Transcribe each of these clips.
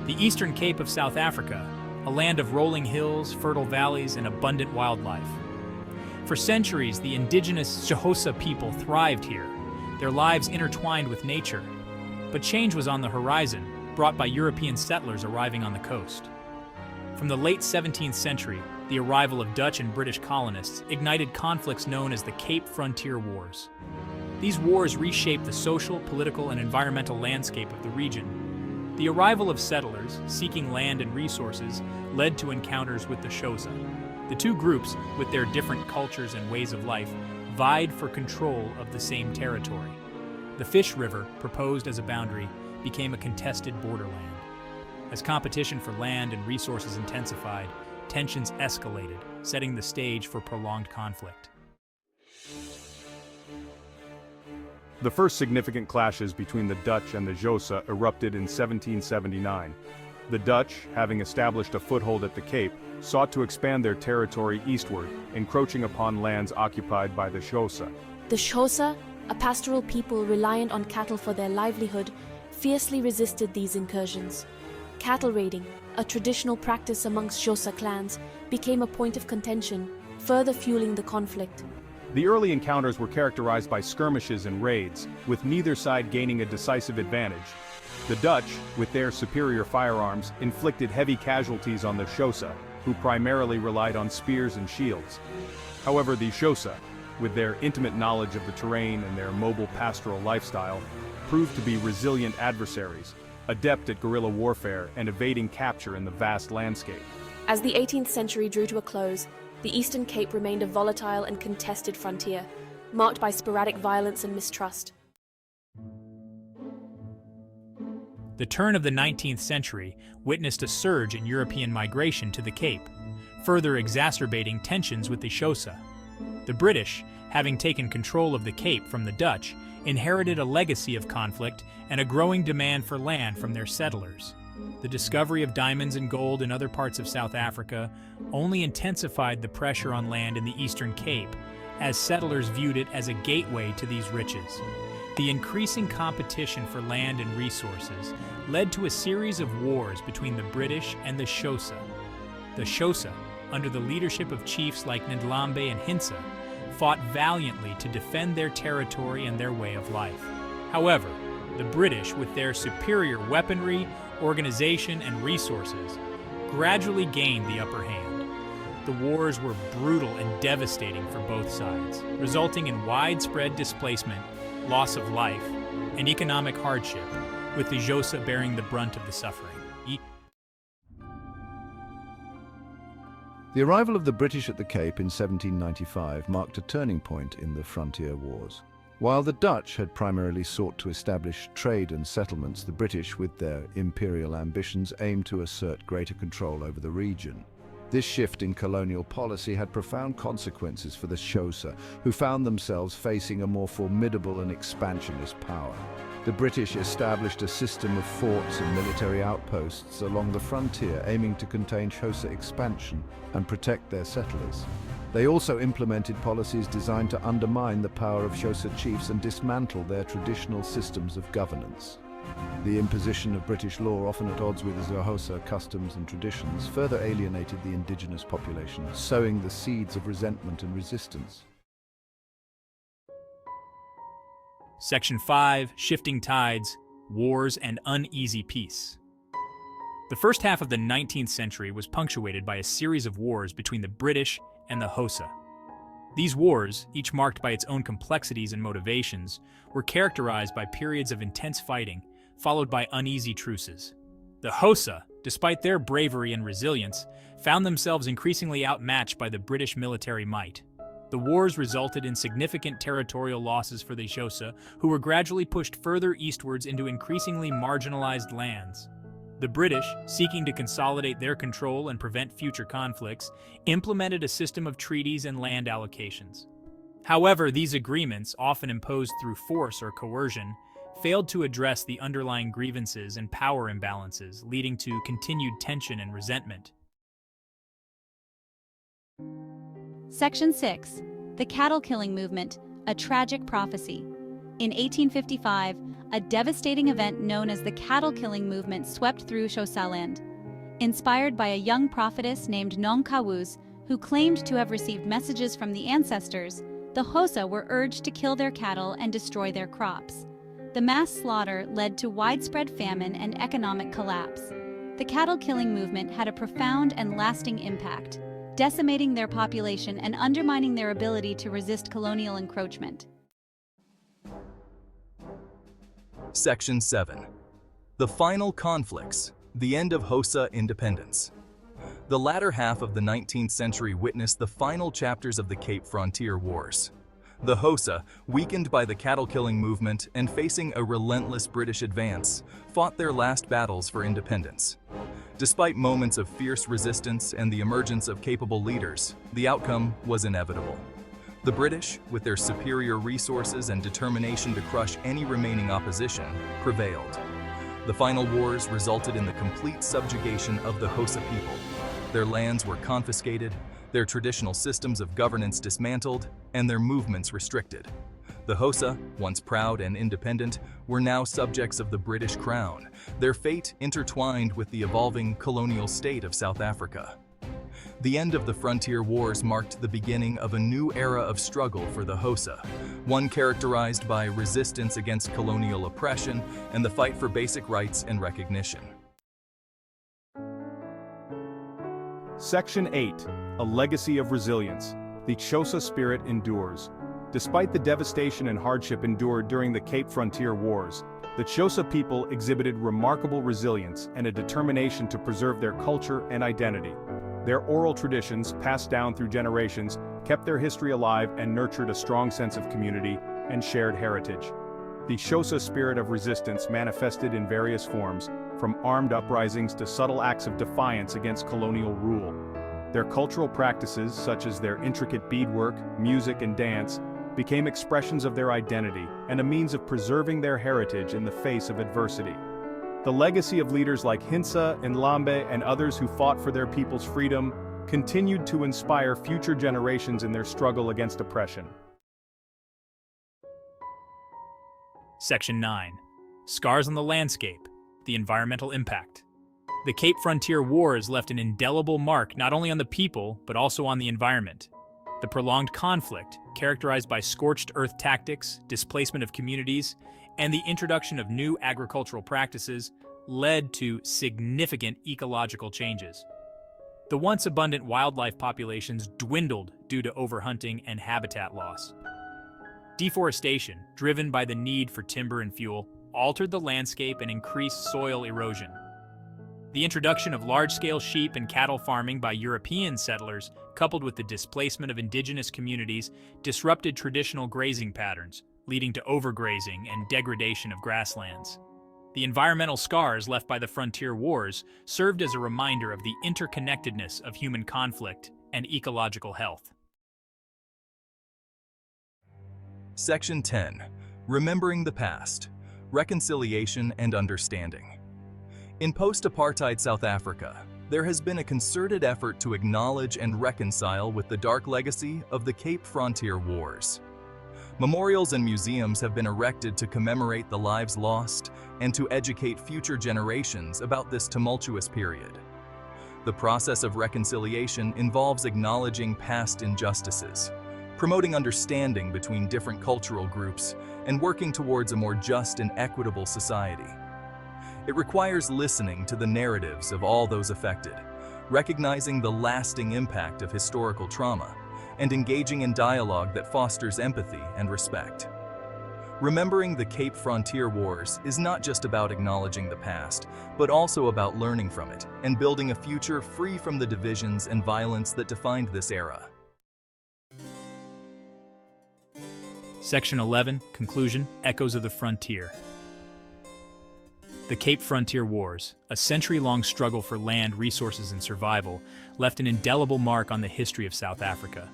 The Eastern Cape of South Africa, a land of rolling hills, fertile valleys, and abundant wildlife. For centuries, the indigenous Xhosa people thrived here, their lives intertwined with nature. But change was on the horizon, brought by European settlers arriving on the coast. From the late 17th century, the arrival of Dutch and British colonists ignited conflicts known as the Cape Frontier Wars. These wars reshaped the social, political, and environmental landscape of the region. The arrival of settlers, seeking land and resources, led to encounters with the Xhosa. The two groups, with their different cultures and ways of life, vied for control of the same territory. The Fish River, proposed as a boundary, became a contested borderland. As competition for land and resources intensified, tensions escalated, setting the stage for prolonged conflict. The first significant clashes between the Dutch and the Xhosa erupted in 1779. The Dutch, having established a foothold at the Cape, sought to expand their territory eastward, encroaching upon lands occupied by the Xhosa. The Xhosa, a pastoral people reliant on cattle for their livelihood, fiercely resisted these incursions. Cattle raiding, a traditional practice amongst Xhosa clans, became a point of contention, further fueling the conflict. The early encounters were characterized by skirmishes and raids, with neither side gaining a decisive advantage. The Dutch, with their superior firearms, inflicted heavy casualties on the Xhosa, who primarily relied on spears and shields. However, the Xhosa, with their intimate knowledge of the terrain and their mobile pastoral lifestyle, proved to be resilient adversaries, adept at guerrilla warfare and evading capture in the vast landscape. As the 18th century drew to a close, the Eastern Cape remained a volatile and contested frontier, marked by sporadic violence and mistrust. The turn of the 19th century witnessed a surge in European migration to the Cape, further exacerbating tensions with the Xhosa. The British, having taken control of the Cape from the Dutch, inherited a legacy of conflict and a growing demand for land from their settlers. The discovery of diamonds and gold in other parts of South Africa only intensified the pressure on land in the Eastern Cape, as settlers viewed it as a gateway to these riches. The increasing competition for land and resources led to a series of wars between the British and the Xhosa. The Xhosa, under the leadership of chiefs like Ndlambe and Hintsa, fought valiantly to defend their territory and their way of life. However, the British, with their superior weaponry, organization, and resources, gradually gained the upper hand. The wars were brutal and devastating for both sides, resulting in widespread displacement, loss of life, and economic hardship, with the Xhosa bearing the brunt of the suffering. The arrival of the British at the Cape in 1795 marked a turning point in the frontier wars. While the Dutch had primarily sought to establish trade and settlements, the British, with their imperial ambitions, aimed to assert greater control over the region. This shift in colonial policy had profound consequences for the Xhosa, who found themselves facing a more formidable and expansionist power. The British established a system of forts and military outposts along the frontier, aiming to contain Xhosa expansion and protect their settlers. They also implemented policies designed to undermine the power of Xhosa chiefs and dismantle their traditional systems of governance. The imposition of British law, often at odds with Xhosa customs and traditions, further alienated the indigenous population, sowing the seeds of resentment and resistance. Section 5, Shifting Tides, Wars and Uneasy Peace. The first half of the 19th century was punctuated by a series of wars between the British and the Xhosa. These wars, each marked by its own complexities and motivations, were characterized by periods of intense fighting, followed by uneasy truces. The Xhosa, despite their bravery and resilience, found themselves increasingly outmatched by the British military might. The wars resulted in significant territorial losses for the Xhosa, who were gradually pushed further eastwards into increasingly marginalized lands. The British, seeking to consolidate their control and prevent future conflicts, implemented a system of treaties and land allocations. However, these agreements, often imposed through force or coercion, failed to address the underlying grievances and power imbalances, leading to continued tension and resentment. Section 6. The Cattle Killing Movement, a Tragic Prophecy. In 1855, a devastating event known as the cattle killing movement swept through Xhosa land. Inspired by a young prophetess named Nongqawuse, who claimed to have received messages from the ancestors, the Xhosa were urged to kill their cattle and destroy their crops. The mass slaughter led to widespread famine and economic collapse. The cattle-killing movement had a profound and lasting impact, decimating their population and undermining their ability to resist colonial encroachment. Section 7. The Final Conflicts, the End of Xhosa Independence. The latter half of the 19th century witnessed the final chapters of the Cape Frontier Wars. The Xhosa, weakened by the cattle-killing movement and facing a relentless British advance, fought their last battles for independence. Despite moments of fierce resistance and the emergence of capable leaders, the outcome was inevitable. The British, with their superior resources and determination to crush any remaining opposition, prevailed. The final wars resulted in the complete subjugation of the Xhosa people. Their lands were confiscated, their traditional systems of governance dismantled, and their movements restricted. The Xhosa, once proud and independent, were now subjects of the British Crown, their fate intertwined with the evolving colonial state of South Africa. The end of the frontier wars marked the beginning of a new era of struggle for the Xhosa, one characterized by resistance against colonial oppression and the fight for basic rights and recognition. Section 8. A Legacy of Resilience. The Xhosa Spirit Endures. Despite the devastation and hardship endured during the Cape Frontier Wars, the Xhosa people exhibited remarkable resilience and a determination to preserve their culture and identity. Their oral traditions, passed down through generations, kept their history alive and nurtured a strong sense of community and shared heritage. The Xhosa spirit of resistance manifested in various forms, from armed uprisings to subtle acts of defiance against colonial rule. Their cultural practices, such as their intricate beadwork, music, and dance, became expressions of their identity and a means of preserving their heritage in the face of adversity. The legacy of leaders like Hintsa, Nlambe, and others who fought for their people's freedom continued to inspire future generations in their struggle against oppression. Section 9. Scars on the Landscape, the Environmental Impact. The Cape Frontier Wars left an indelible mark not only on the people, but also on the environment. The prolonged conflict, characterized by scorched earth tactics, displacement of communities, and the introduction of new agricultural practices, led to significant ecological changes. The once abundant wildlife populations dwindled due to overhunting and habitat loss. Deforestation, driven by the need for timber and fuel, altered the landscape and increased soil erosion. The introduction of large-scale sheep and cattle farming by European settlers, coupled with the displacement of indigenous communities, disrupted traditional grazing patterns, leading to overgrazing and degradation of grasslands. The environmental scars left by the frontier wars served as a reminder of the interconnectedness of human conflict and ecological health. Section 10. Remembering the Past, Reconciliation and Understanding. In post-apartheid South Africa, there has been a concerted effort to acknowledge and reconcile with the dark legacy of the Cape Frontier Wars. Memorials and museums have been erected to commemorate the lives lost and to educate future generations about this tumultuous period. The process of reconciliation involves acknowledging past injustices, promoting understanding between different cultural groups, and working towards a more just and equitable society. It requires listening to the narratives of all those affected, recognizing the lasting impact of historical trauma, and engaging in dialogue that fosters empathy and respect. Remembering the Cape Frontier Wars is not just about acknowledging the past, but also about learning from it and building a future free from the divisions and violence that defined this era. Section 11, Conclusion, Echoes of the Frontier. The Cape Frontier Wars, a century-long struggle for land, resources, and survival, left an indelible mark on the history of South Africa.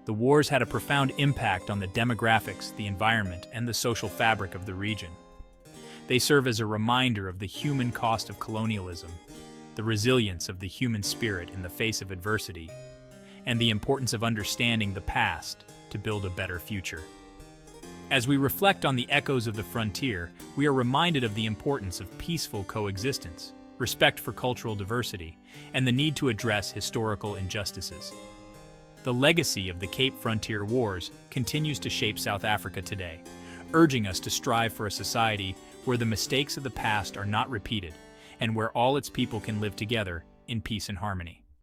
The wars had a profound impact on the demographics, the environment, and the social fabric of the region. They serve as a reminder of the human cost of colonialism, the resilience of the human spirit in the face of adversity, and the importance of understanding the past to build a better future. As we reflect on the echoes of the frontier, we are reminded of the importance of peaceful coexistence, respect for cultural diversity, and the need to address historical injustices. The legacy of the Cape Frontier Wars continues to shape South Africa today, urging us to strive for a society where the mistakes of the past are not repeated and where all its people can live together in peace and harmony.